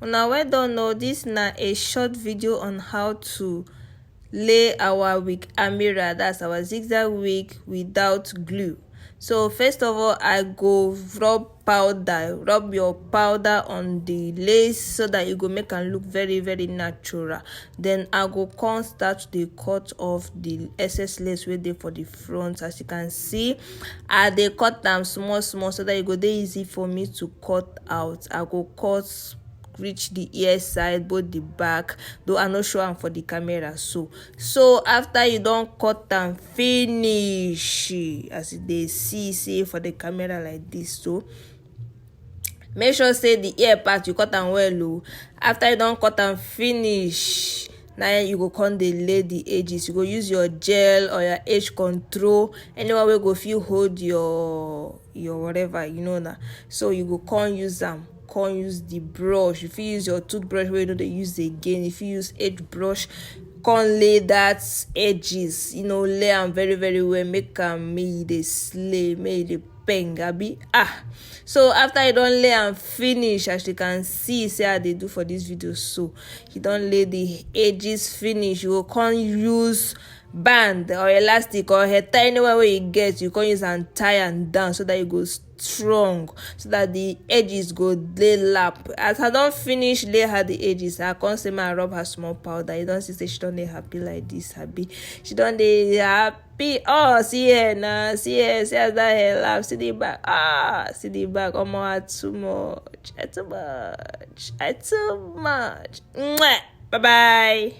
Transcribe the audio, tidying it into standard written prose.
Now, well done. Know this na a short video on how to lay our wig amira, that's our zigzag wig without glue. So first of all, I go rub your powder on the lace so that you go make am look very natural. Then I go come start the cut off the excess lace wey dey for the front. As you can see, I dey cut am small so that e go dey easy for me to cut out. I go cut reach the ear side, both the back, though I no show am for the camera. So after you don cut am finish, as you dey see for the camera like this, so make sure say the ear part you cut am well o. After you don cut am finish, na you go come dey lay the edges. You go use your gel or your edge control, anyone wey go fit hold your whatever, na. So you go come use am, use the brush. You fit use your toothbrush wey you no dey use again. If you use edge brush, come lay that edges, lay am very well, make am e dey slay, make e dey peng abi. So after you don lay am finish, as you can see say I dey do for this video, so you don lay the edges finish, you go come use band or elastic or hair tie, anywhere wey you get, you come use and tie am down so that e go strong, so that the edges go dey lap. As I don finish lay her the edges, I come say make I rub her small powder. You don see say she don dey happy like this, abi? She don dey happy. Oh, see here now, see as that hair laugh. See the back, see the back. Omo, I too much. Mwah. Bye bye.